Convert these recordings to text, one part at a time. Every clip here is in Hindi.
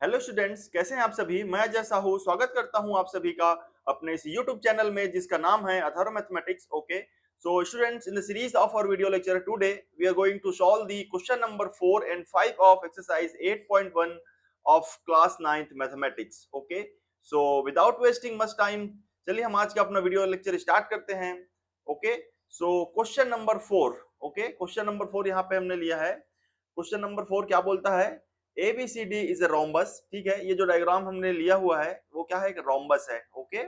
हेलो स्टूडेंट्स, कैसे हैं आप सभी। मैं अजय साहू स्वागत करता हूं आप सभी का अपने इस यूट्यूब चैनल में जिसका नाम है Atharva mathematics. Okay, so students, in the series of our video lecture today we are going to solve the question number 4 and 5 of exercise 8.1 of class 9th mathematics. Okay, so without wasting much time, चलिए हम आज का अपना वीडियो लेक्चर स्टार्ट करते हैं। Okay, so question number 4। Okay, question number 4 यहाँ पे हमने लिया है। क्वेश्चन नंबर 4 क्या बोलता है? ABCD is a rhombus. ठीक है, ये जो डायग्राम हमने लिया हुआ है वो क्या है? एक रोम्बस है। Okay,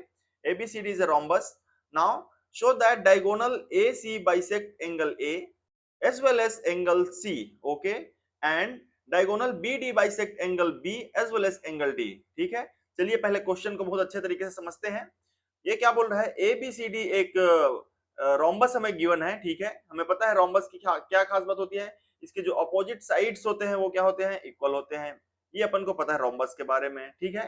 ABCD is a rhombus. Now show that diagonal AC bisect angle A as well as angle C. Okay, and diagonal BD bisect angle B as well as angle D. ठीक है, चलिए पहले क्वेश्चन को बहुत अच्छे तरीके से समझते हैं। ये क्या बोल रहा है? ABCD एक रोम्बस हमें गिवन है। ठीक है, हमें पता है रोम्बस की क्या खास बात होती है। इसके जो अपोजिट साइड्स होते हैं वो क्या होते हैं? इक्वल होते हैं। ये अपन को पता है रोम्बस के बारे में। ठीक है,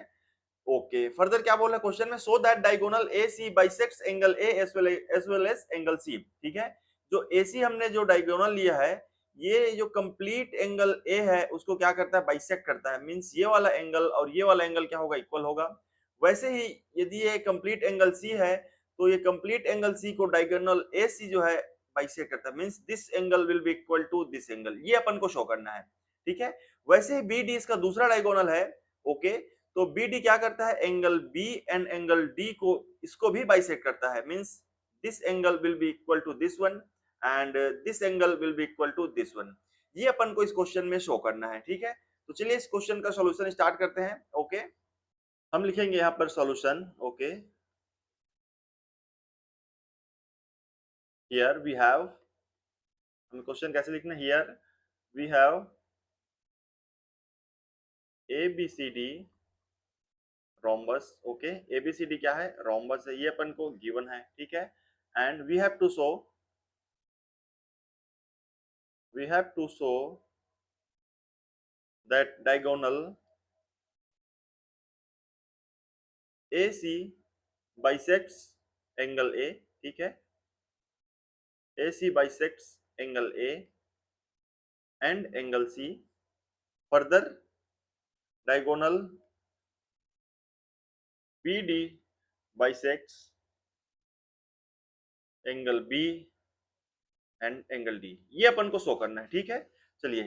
ओके, फर्दर क्या बोल रहा है क्वेश्चन में? So that diagonal AC bisects angle A as well as angle C। ठीक है, जो AC हमने जो डायगोनल लिया है, ये जो कंप्लीट एंगल A है उसको क्या करता है? बाइसेक्ट करता है। मींस ये वाला एंगल और ये वाला एंगल क्या होगा? इक्वल होगा। वैसे ही यदि ये कंप्लीट एंगल C है तो ये कंप्लीट एंगल C को डायगोनल AC जो है बाइसेक्ट करता है। Means this angle will be equal to this angle. ये अपन को शो करना है। ठीक है, वैसे ही BD इसका दूसरा डायगोनल है। ओके, तो BD क्या करता है? Angle B and angle D को इसको भी बाइसेक्ट करता है। Means this angle will be equal to this one and this angle will be equal to this one. ये अपन को इस क्वेश्चन में शो करना है। ठीक है, तो चलिए इस क्वेश्चन का सॉल्यूशन स्टार्ट करते हैं। ओके, हम लिखेंगे यहाँ पर solution. Okay, here we have, हम क्वेश्चन कैसे लिखना है? Here we have ABCD rhombus. Okay, ABCD क्या है? रोम्बस है। ये अपन को गिवन है। ठीक है, and we have to show that diagonal AC bisects angle A। ठीक है, AC bisects angle A and angle C. Further, diagonal BD bisects angle B and angle D. ये अपन को शो करना है। ठीक है, चलिए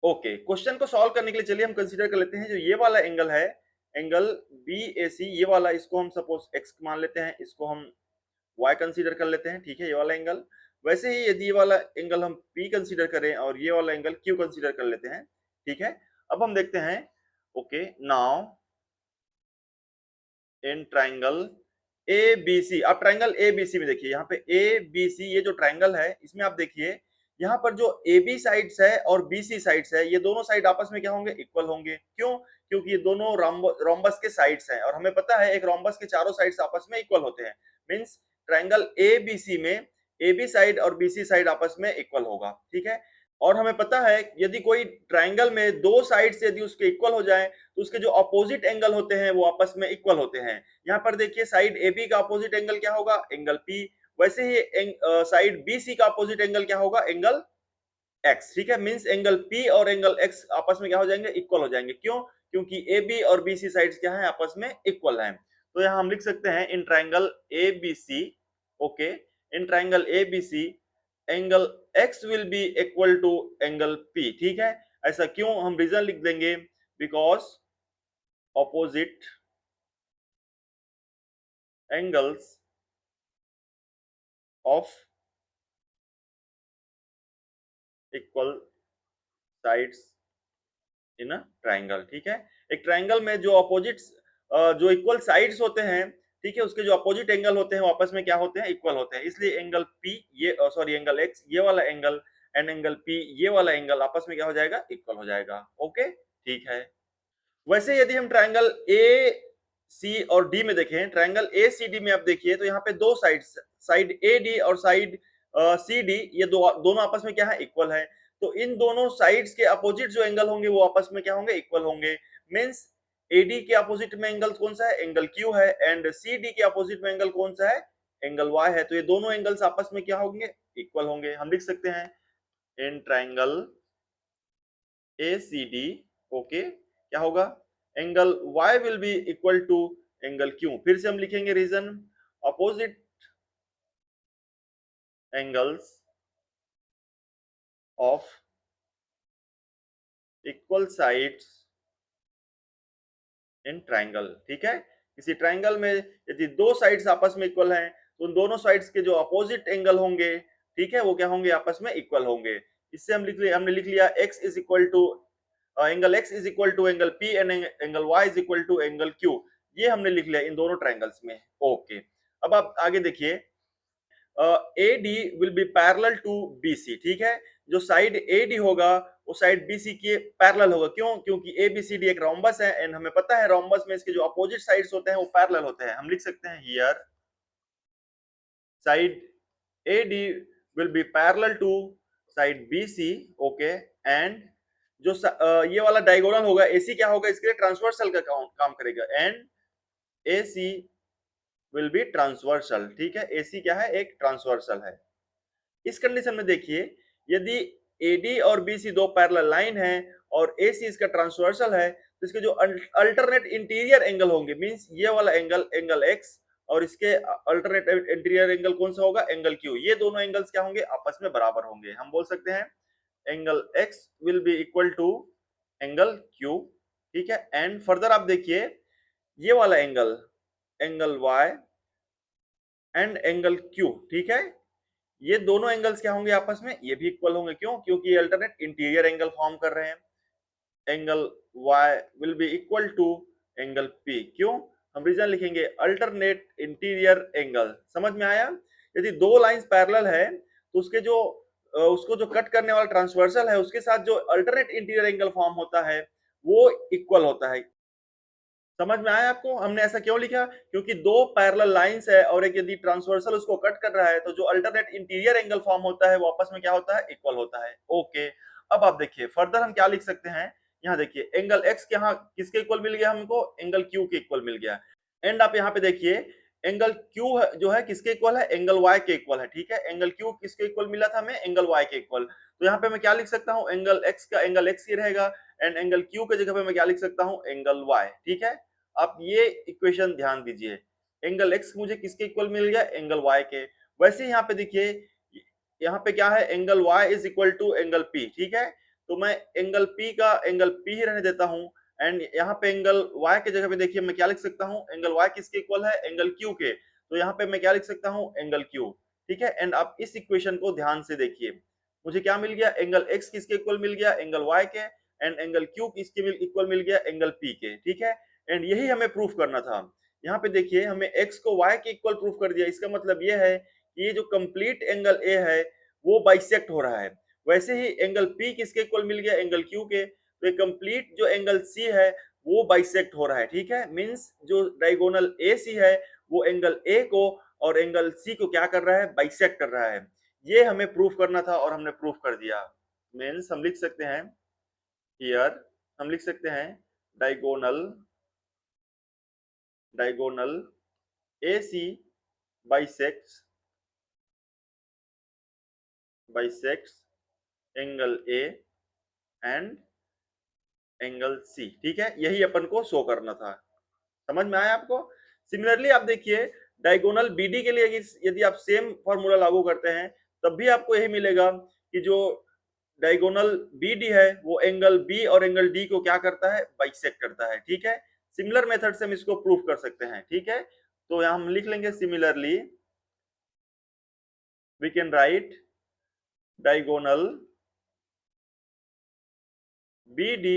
ओके, क्वेश्चन को सॉल्व करने के लिए चलिए हम कंसीडर कर लेते हैं जो ये वाला एंगल है, एंगल BAC, ये वाला, इसको हम सपोज x मान लेते हैं, इसको हम y कंसीडर कर लेते हैं। ठीक है, ये वाला एंगल। वैसे ही यदि ये वाला एंगल हम P कंसीडर करें और ये वाला एंगल Q कंसीडर कर लेते हैं। ठीक है, अब हम देखते हैं। Okay, now in triangle ABC, आप ट्राइंगल ABC में देखिए, यहाँ पे ABC ये जो ट्राइंगल है इसमें आप देखिए यहाँ पर जो AB साइड्स है और BC साइड्स है, ये दोनों साइड आपस में क्या होंगे? इक्वल होंगे। क्यों? क्योंकि ये दोनों रोम्बस के साइड्स हैं और हमें पता है एक रोम्बस के चारों साइड्स आपस में इक्वल होते हैं। मींस ट्राइंगल ABC में AB साइड और BC साइड आपस में इक्वल होगा। ठीक है, और हमें पता है यदि कोई ट्राइंगल में दो साइड से यदि उसके इक्वल हो जाए तो उसके जो अपोजिट एंगल होते हैं वो आपस में इक्वल होते हैं। यहाँ पर देखिए साइड AB का अपोजिट एंगल क्या होगा? Angle P। वैसे ही साइड BC का अपोजिट एंगल क्या होगा? Angle X। ठीक है, मींस एंगल P और एंगल X आपस में क्या हो जाएंगे? इक्वल हो जाएंगे। क्यों? क्योंकि AB और BC साइड्स क्या है? आपस में इक्वल हैं। तो यहाँ हम लिख सकते हैं in triangle ABC। Okay, in triangle ABC angle X will be equal to angle P। ठीक है, ऐसा क्यों? हम रीजन लिख देंगे, because opposite angles of equal sides in a triangle. ठीक है, एक ट्राइंगल में जो जो इक्वल साइड्स होते हैं, ठीक है, उसके जो अपोजिट एंगल होते हैं वो आपस में क्या होते हैं? इक्वल होते हैं। इसलिए एंगल P ये सॉरी एंगल X ये वाला एंगल एंड एंगल P ये वाला एंगल आपस में क्या हो जाएगा? इक्वल हो जाएगा। ओके, ठीक है। वैसे यदि हम ट्राइंगल ए सी और डी में देखें, ट्राइंगल ए सी डी में आप देखिए तो यहाँ पे दो साइड्स, साइड ए डी और साइड सी डी, ये दोनों आपस में क्या है? इक्वल है। तो इन दोनों साइड्स के अपोजिट जो एंगल होंगे वो आपस में क्या होंगे? इक्वल होंगे। मींस एडी के अपोजिट में एंगल कौन सा है? एंगल क्यू है। एंड सी डी के अपोजिट में एंगल कौन सा है? एंगल वाई है। तो ये दोनों एंगल्स आपस में क्या होंगे? इक्वल होंगे। हम लिख सकते हैं in triangle A C D, okay, क्या होगा? Angle y will be equal to angle q। फिर से हम लिखेंगे reason, opposite angles of equal sides in triangle. ठीक है, किसी ट्राइंगल में यदि दो साइड्स आपस में इक्वल हैं तो उन दोनों साइड्स के जो अपोजिट एंगल होंगे, ठीक है, वो क्या होंगे, आपस में इक्वल होंगे। इससे हमने लिख लिया x is equal to angle x is equal to angle p and angle y is equal to angle q। ये हमने लिख लिया इन दोनों ट्राइंगल्स में। ओके, अब आप आगे देखिए, AD will be parallel to BC। ठीक है, जो साइड AD होगा वो साइड BC के पैरेलल होगा। क्यों? क्योंकि ABCD एक रोम्बस है एंड हमें पता है रोम्बस में इसके जो अपोजिट साइड्स होते हैं वो पैरेलल होते हैं। हम लिख सकते हैं here side AD will be parallel to side BC। Okay, and जो ये वाला डायगोनल होगा AC क्या होगा, इसके लिए ट्रांसवर्सल का काम करेगा and AC will be transversal. ठीक है, AC क्या है, एक ट्रांसवर्सल है। इस कंडीशन में देखिए, यदि AD और BC दो पैरेलल लाइन है और AC इसका ट्रांसवर्सल है तो इसके जो अल्टरनेट इंटीरियर एंगल होंगे, मींस ये वाला एंगल एंगल X और इसके अल्टरनेट इंटीरियर एंगल कौन सा होगा, एंगल Q। ये दोनों एंगल्स क्या होंगे, आपस में बराबर होंगे। हम बोल सकते हैं angle X will be equal to angle Q। ठीक है, एंड फर्दर आप देखिए ये वाला angle angle Y and angle Q। ठीक है, ये दोनों एंगल्स क्या होंगे आपस में, ये भी इक्वल होंगे। क्यों? क्योंकि ये अल्टरनेट इंटीरियर एंगल फॉर्म कर रहे हैं। Angle y will be equal to angle p। क्यों? हम रीजन लिखेंगे अल्टरनेट इंटीरियर एंगल। समझ में आया? यदि दो लाइंस पैरेलल है तो उसके जो उसको जो कट करने वाला ट्रांसवर्सल है उसके साथ जो अल्टरनेट इंटीरियर एंगल फॉर्म होता है वो इक्वल होता है। समझ में आया आपको हमने ऐसा क्यों लिखा? क्योंकि दो पैरेलल लाइंस है और एक यदि ट्रांसवर्सल उसको कट कर रहा है तो जो अल्टरनेट इंटीरियर एंगल फॉर्म होता है वो आपस में क्या होता है, इक्वल होता है। ओके, अब आप देखिए फर्दर हम क्या लिख सकते हैं। यहाँ देखिए एंगल x के यहाँ किसके इक्वल मिल गया हमको, एंगल q के इक्वल मिल गया। एंड आप यहाँ पे देखिए एंगल q जो है किसके इक्वल है, एंगल y के इक्वल है। ठीक है, एंगल q किसके इक्वल मिला था हमें, एंगल y के इक्वल। तो यहाँ पे मैं क्या लिख सकता हूँ, एंगल x का एंगल x ही रहेगा एंड एंगल q के जगह पे मैं क्या लिख सकता हूँ, एंगल y। ठीक है, आप ये इक्वेशन ध्यान दीजिए, एंगल x मुझे किसके इक्वल मिल गया, एंगल y के। वैसे यहाँ पे देखिए यहाँ पे क्या है, angle y is equal to angle p। ठीक है, तो मैं एंगल p का एंगल p ही रहने देता हूँ एंड यहाँ पे एंगल y के जगह पे देखिए मैं क्या लिख सकता हूँ, एंगल y किसके इक्वल है, एंगल q के। तो यहाँ पे मैं क्या लिख सकता हूँ, एंगल q। ठीक है, एंड आप इस इक्वेशन को ध्यान से देखिए, मुझे क्या मिल गया, एंगल x किसके इक्वल मिल गया, एंगल y के एंड एंगल q किसके इक्वल मिल गया, एंगल p के। ठीक है, एंड यही हमें प्रूफ करना था। यहाँ पे देखिए हमने x को y के इक्वल प्रूफ कर दिया। इसका मतलब ये है कि ये जो कंप्लीट एंगल a है वो बाइसेक्ट हो रहा है। वैसे ही एंगल p किसके इक्वल मिल गया, एंगल q के। तो कंप्लीट जो एंगल c है वो बाइसेक्ट हो रहा है। ठीक है, मींस जो डायगोनल AC है वो एंगल a को और एंगल c को क्या कर रहा है, बाइसेक्ट कर रहा है। ये हमें प्रूफ करना था और हमने प्रूफ कर दिया। मींस हम लिख सकते हैं हियर, हम लिख सकते हैं diagonal diagonal AC bisects angle A and angle C। ठीक है, यही अपन को शो करना था। समझ में आया आपको? सिमिलरली आप देखिए डायगोनल BD के लिए यदि आप सेम फॉर्मूला लागू करते हैं तब भी आपको यही मिलेगा कि जो डायगोनल BD है वो एंगल B और एंगल D को क्या करता है, बाइसेक्ट करता है। ठीक है, सिमिलर मेथड से हम इसको प्रूफ कर सकते हैं। ठीक है, तो यहां हम लिख लेंगे similarly we can write diagonal BD,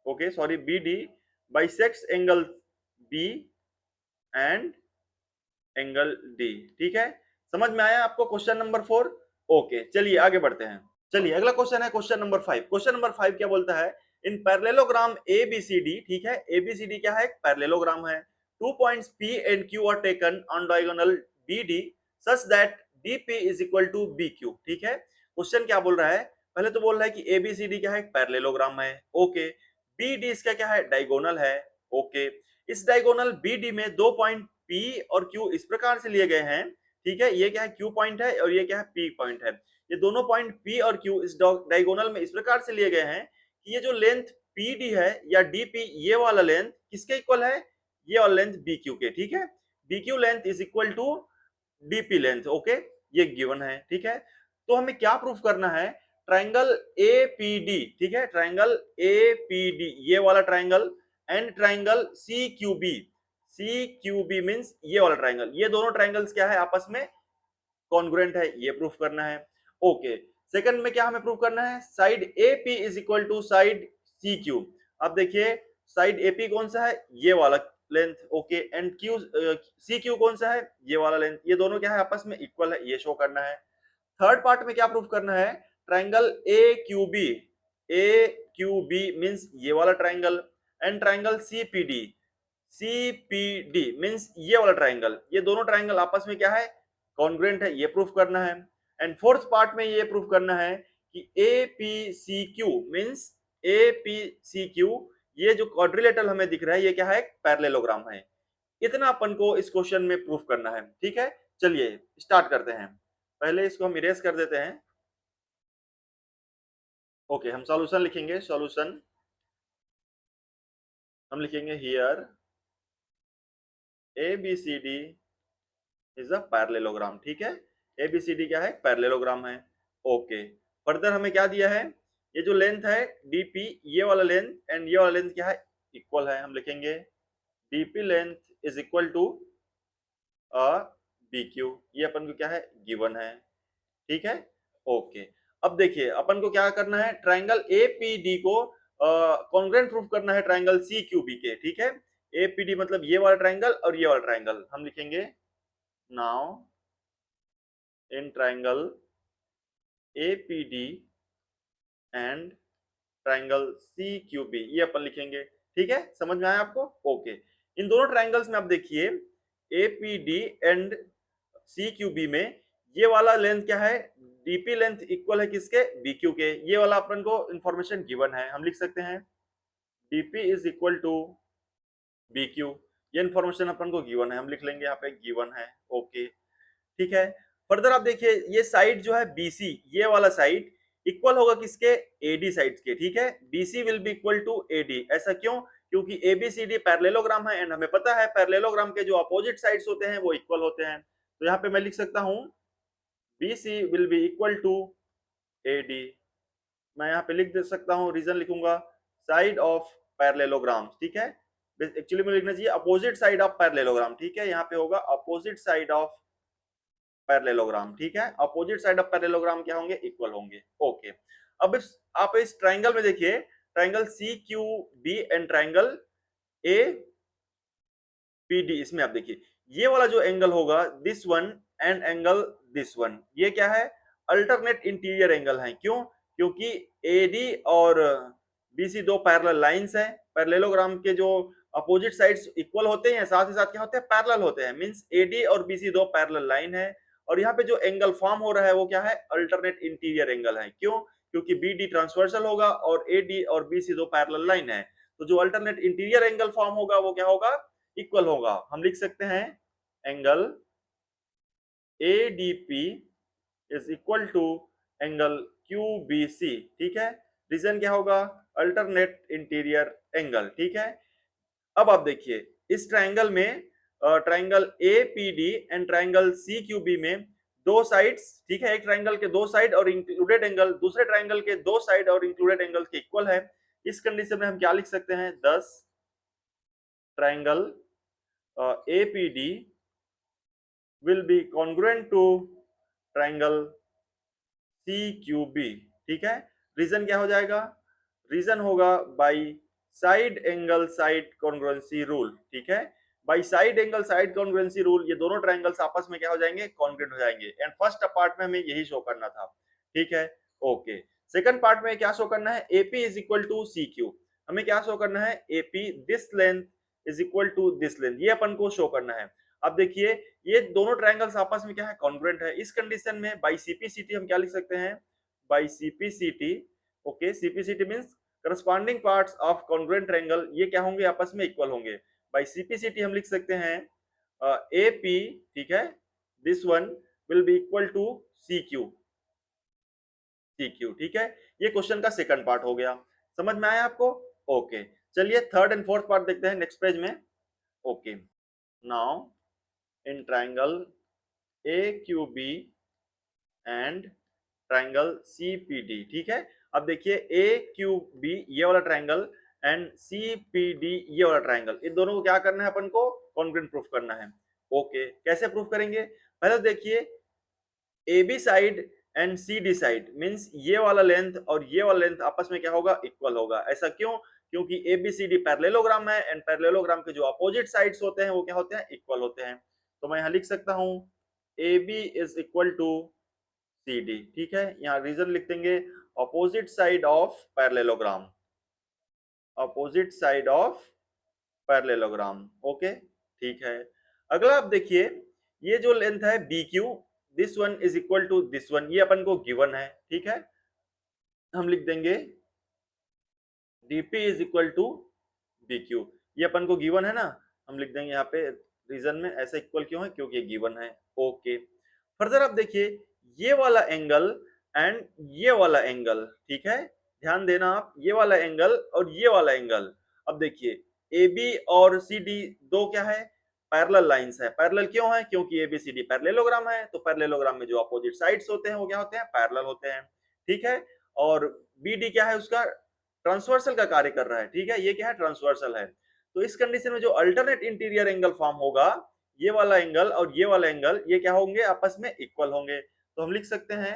okay sorry BD bisects angle B and angle D। ठीक है, समझ में आया आपको क्वेश्चन नंबर 4? ओके, चलिए आगे बढ़ते हैं। चलिए अगला क्वेश्चन है क्वेश्चन नंबर 5। क्वेश्चन नंबर 5 क्या बोलता है, इन पैरेललोग्राम ABCD। ठीक है, ABCD क्या है, पैरेललोग्राम है। 2 points P and Q are taken on diagonal BD such that DP is equal to BQ। ठीक है, क्वेश्चन क्या बोल रहा है, पहले तो बोल रहा है कि ABCD क्या है, पैरेललोग्राम है। ओके, BD इसका क्या है, डायगोनल है। ओके, इस डायगोनल BD में दो पॉइंट P और Q इस प्रकार से लिए गए हैं। ठीक है, ये क्या है, Q पॉइंट है और ये क्या है, P पॉइंट है। ये दोनों पॉइंट P और Q इस डायगोनल में इस प्रकार से लिए गए हैं कि ये जो लेंथ पीडी है या डीपी, ये वाला लेंथ किसके इक्वल है, ये वाला लेंथ बीक्यू के, ठीक है। BQ length is equal to DP length, okay, ये गिवन है, ठीक है। तो हमें क्या प्रूफ करना है, ट्राइंगल एपीडी, ठीक है, ट्राइंगल एपीडी ये वाला ट्राइंगल एंड ट्राइंगल सीक्यूबी, सीक्यूबी मींस ये वाला ट्राइंगल, ये दोनों ट्राइंगल्स क्या है आपस में कॉन्ग्रुएंट है, ये प्रूफ करना है। ओके, सेकंड में क्या हमें प्रूफ करना है, side AP is equal to side C Q. अब देखिए साइड एपी कौन सा है, ये वाला length, okay, and Q C Q कौन सा है, ये वाला लेंथ, ये दोनों क्या है आपस में इक्वल है, ये शो करना है। थर्ड पार्ट में क्या प्रूफ करना है, triangle A Q B, A Q B means ये वाला triangle and triangle CPD, CPD means ये वाला ट्राइंगल, ये दोनों ट्राइंगल आपस में क्या है कॉन्ग्रुएंट है, ये प्रूफ करना है। एंड फोर्थ पार्ट में ये प्रूफ करना है कि एपीसीक्यू मीन्स एपीसीक्यू, ये जो क्वाड्रिलेटरल हमें दिख रहा है ये क्या है, पैरेललोग्राम है। इतना अपन को इस क्वेश्चन में प्रूफ करना है, ठीक है। चलिए स्टार्ट करते हैं, पहले इसको हम इरेज कर देते हैं। ओके, हम सॉल्यूशन लिखेंगे, सॉल्यूशन हम लिखेंगे here ABCD is a parallelogram, ठीक है, एबीसीडी क्या है, पैरेललोग्राम है। ओके, फर्दर हमें क्या दिया है, ये जो लेंथ है डीपी, ये वाला लेंथ एंड ये वाला लेंथ क्या है, इक्वल है, हम लिखेंगे DP length is equal to a BQ, ये अपन को क्या है गिवन है, ठीक है। ओके, अब देखिए अपन को क्या करना है, ट्राइंगल एपीडी को कॉन्ग्रुएंट प्रूफ करना है ट्राइंगल सीक्यूबी के, ठीक है। एपीडी मतलब ये वाला ट्राइंगल और ये वाला ट्राइंगल, हम लिखेंगे now in triangle APD and triangle CQB, ये अपन लिखेंगे, ठीक है, समझ में आया आपको। ओके, इन दोनों ट्राइंगल्स में आप देखिए एपीडी एंड सीक्यूबी में ये वाला लेंथ क्या है, डीपी लेंथ इक्वल है किसके, बीक्यू के, ये वाला अपन को इंफॉर्मेशन गिवन है, हम लिख सकते हैं DP is equal to BQ, ये इंफॉर्मेशन अपन को गिवन है, हम लिख लेंगे यहाँ पे गिवन है। ओके, ठीक है। फर्दर आप देखिए ये साइड जो है बीसी, ये वाला साइड इक्वल होगा किसके, एडी साइड्स के, ठीक है, BC will be equal to AD, ऐसा क्यों, क्योंकि एबीसीडी पैरेललोग्राम है एंड हमें पता है पैरेललोग्राम के जो अपोजिट साइड्स होते हैं वो इक्वल होते हैं। तो यहाँ पे मैं लिख सकता हूँ BC will be equal to AD, मैं यहाँ पे लिख दे सकता हूँ, रीजन लिखूंगा साइड ऑफ पैरेललोग्राम, ठीक है, एक्चुअली में लिखना चाहिए अपोजिट साइड ऑफ पैरेललोग्राम, ठीक है, यहाँ पे होगा अपोजिट साइड ऑफ पैरेललोग्राम, ठीक है, अपोजिट साइड ऑफ पैरेललोग्राम क्या होंगे, इक्वल होंगे। ओके, अब आप इस ट्राइंगल में देखिए triangle C Q B and triangle A P D, इसमें आप देखिए ये वाला जो एंगल होगा this one and angle this one, ये क्या है अल्टरनेट इंटीरियर एंगल है, क्यों, क्योंकि एडी और बीसी दो पैरेलल लाइंस हैं, पैरेललोग्राम के जो अपोजिट साइड्स इक्वल होते हैं साथ ही साथ क्या होते हैं पैरेलल होते हैं, मींस एडी और बीसी दो पैरेलल लाइन है, और यहाँ पे जो एंगल फॉर्म हो रहा है वो क्या है अल्टरनेट इंटीरियर एंगल है, क्यों, क्योंकि बीडी ट्रांसवर्सल होगा और एडी और बीसी दो पैरेलल लाइन है, तो जो अल्टरनेट इंटीरियर एंगल फॉर्म होगा वो क्या होगा इक्वल होगा, हम लिख सकते हैं angle ADP is equal to angle QBC, ठीक है, रीजन क्या होगा अल्टरनेट इंटीरियर एंगल, ठीक है। अब आप देखिए इस ट्राइंगल में ट्राइंगल एपीडी एंड ट्राइंगल सीक्यूबी में दो साइड्स, ठीक है, एक ट्राइंगल के दो साइड और इंक्लूडेड एंगल दूसरे ट्राइंगल के दो साइड और इंक्लूडेड एंगल के इक्वल है, इस कंडीशन में हम क्या लिख सकते हैं 10 triangle APD will be congruent to triangle CQB, ठीक है, रीजन क्या हो जाएगा, रीजन होगा by side angle side congruency rule, ठीक है, by side angle side congruency rule ये दोनों ट्राइंगल्स आपस में क्या हो जाएंगे कॉन्ग्रुएंट हो जाएंगे, एंड फर्स्ट पार्ट में हमें यही शो करना था, ठीक है। ओके, सेकंड पार्ट में क्या शो करना है AP is equal to CQ, हमें क्या शो करना है AP this length is equal to this length, ये अपन को शो करना है। अब देखिए ये दोनों ट्राइंगल्स आपस में क्या है कॉन्ग्रुएंट है, इस कंडीशन में बाई सीपीसीटी हम क्या लिख सकते हैं by CPCT, okay, CPCT means corresponding parts of congruent triangle ये क्या होंगे आपस में इक्वल होंगे, बाय सीपीसीटी हम लिख सकते हैं एपी, ठीक है, this one will be equal to CQ, CQ, ठीक है। ये क्वेश्चन का सेकंड पार्ट हो गया, समझ में आया आपको। ओके, चलिए थर्ड एंड फोर्थ पार्ट देखते हैं नेक्स्ट पेज में। Okay, now in triangle AQB and triangle CPD, ठीक है। अब देखिए AQB ये वाला ट्राइंगल एंड CPD ये वाला ट्राइंगल, इन दोनों को क्या करना है अपन को, कॉन्ग्रुएंट प्रूफ करना है। ओके, कैसे प्रूफ करेंगे, पहले देखिए AB side and CD side means ये वाला लेंथ और ये वाला लेंथ आपस में क्या होगा, इक्वल होगा। ऐसा क्यों, क्योंकि ABCD पैरेललोग्राम है एंड पैरेललोग्राम के जो अपोजिट साइड्स होते हैं वो क्या होते हैं, इक्वल होते हैं। तो मैं यहाँ लिख सकता हूँ AB is equal to CD, ठीक है। यहाँ रीजन लिख देंगे opposite side of parallelogram, opposite side of parallelogram. Okay, ठीक है। अगला आप देखिए ये जो लेंथ है BQ, this one is equal to this one, ये अपन को गिवन है, ठीक है। हम लिख देंगे DP is equal to BQ, ये अपन को गिवन है ना, हम लिख देंगे यहाँ पे रीजन में ऐसा इक्वल क्यों है, क्योंकि ये गिवन है। ओके, फर्दर आप देखिए ये वाला एंगल एंड ये वाला एंगल, ठीक है, ध्यान देना आप, ये वाला एंगल और ये वाला एंगल। अब देखिए AB और CD दो क्या है, पैरेलल लाइंस है। पैरेलल क्यों है, क्योंकि ABCD पैरेललोग्राम है, तो पैरेललोग्राम में जो अपोजिट साइड्स होते हैं वो क्या होते हैं, पैरेलल होते हैं, ठीक है। और BD क्या है, उसका ट्रांसवर्सल का कार्य कर रहा है, ठीक है, ये क्या है, ट्रांसवर्सल है। तो इस कंडीशन में जो अल्टरनेट इंटीरियर एंगल फॉर्म होगा, ये वाला एंगल और ये वाला एंगल ये क्या होंगे, आपस में इक्वल होंगे। तो हम लिख सकते हैं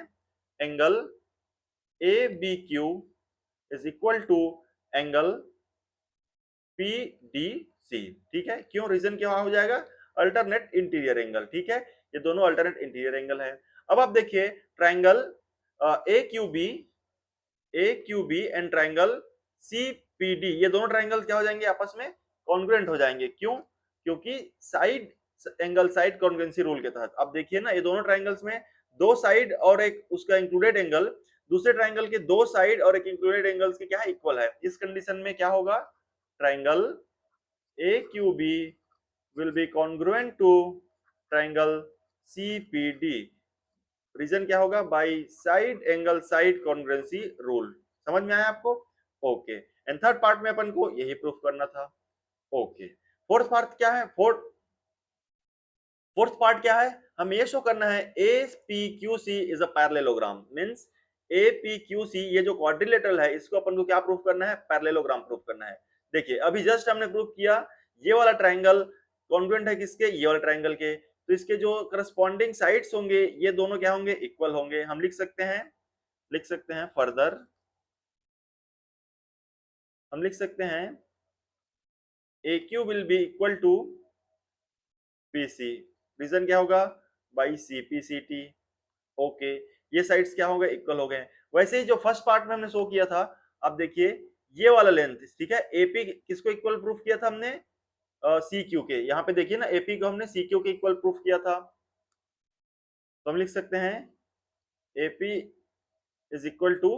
angle ABQ is equal to angle PDC, ठीक है। क्यों, रीजन क्या हो जाएगा, अल्टरनेट इंटीरियर एंगल, ठीक है, ये दोनों अल्टरनेट इंटीरियर एंगल है। अब आप देखिए triangle AQB and triangle CPD, ये दोनों ट्राइंगल क्या हो जाएंगे, आपस में कॉन्ग्रुएंट हो जाएंगे। क्यों, क्योंकि side angle side congruency rule के तहत। अब देखिए ना, ये दोनों ट्राइंगल्स में दो साइड और एक उसका इंक्लूडेड एंगल, दूसरे ट्राइंगल के दो साइड और एक इंक्लूडेड एंगल्स के क्या है, इक्वल है। इस कंडीशन में क्या होगा, triangle AQB will be congruent to triangle CPD, reason क्या होगा, by side angle side congruency rule. समझ में आया आपको। ओके, एंड थर्ड पार्ट में अपन को यही प्रूफ करना था। ओके, फोर्थ पार्ट क्या है, फोर्थ पार्ट क्या है, हम ये शो करना है APQC is a parallelogram, means APQC ये जो क्वाड्रिलेटरल है इसको अपन को क्या प्रूफ करना है, पैरेललोग्राम प्रूफ करना है। देखिए अभी जस्ट हमने प्रूफ किया ये वाला ट्राइंगल कॉन्ग्रुएंट है किसके, ये वाला ट्राइंगल के, तो इसके जो करस्पॉन्डिंग साइड्स होंगे ये दोनों क्या होंगे, इक्वल होंगे। हम लिख सकते हैं फर्दर, हम लिख सकते हैं AQ will be equal to PC, reason क्या होगा, बाई CPCT। ओके, ये साइड्स क्या हो गए, इक्वल हो गए। वैसे ही जो फर्स्ट पार्ट में हमने शो किया था, अब देखिए ये वाला लेंथ, ठीक है, AP किसको इक्वल प्रूफ किया था हमने, CQ के। यहाँ पे देखिए ना AP को हमने CQ के इक्वल प्रूफ किया था, तो हम लिख सकते हैं AP is equal to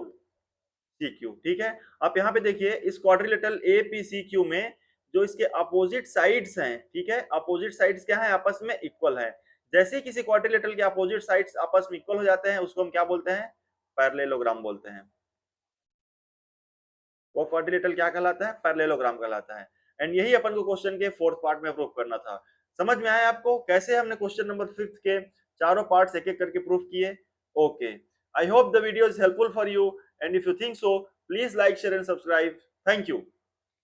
CQ, ठीक है। आप यहाँ पे देखिए इस क्वाड्रिलेटरल APCQ में जो इसके अपोजिट साइड्स हैं, ठीक है, अपोजिट साइड्स क्या है, आपस में इक्वल है। जैसे ही किसी क्वाड्रिलेटरल के अपोजिट साइड्स आपस में इक्वल हो जाते हैं उसको हम क्या बोलते हैं, पैरेललोग्राम बोलते हैं। वो क्वाड्रिलेटरल क्या कहलाता है, पैरेललोग्राम कहलाता है। एंड यही अपन को क्वेश्चन के फोर्थ पार्ट में प्रूफ करना था। समझ में आया आपको कैसे हमने क्वेश्चन नंबर 5 के चारों पार्ट्स एक एक करके प्रूफ किए। Okay, I hope the video is helpful for you and if you think so please like share and subscribe. Thank you.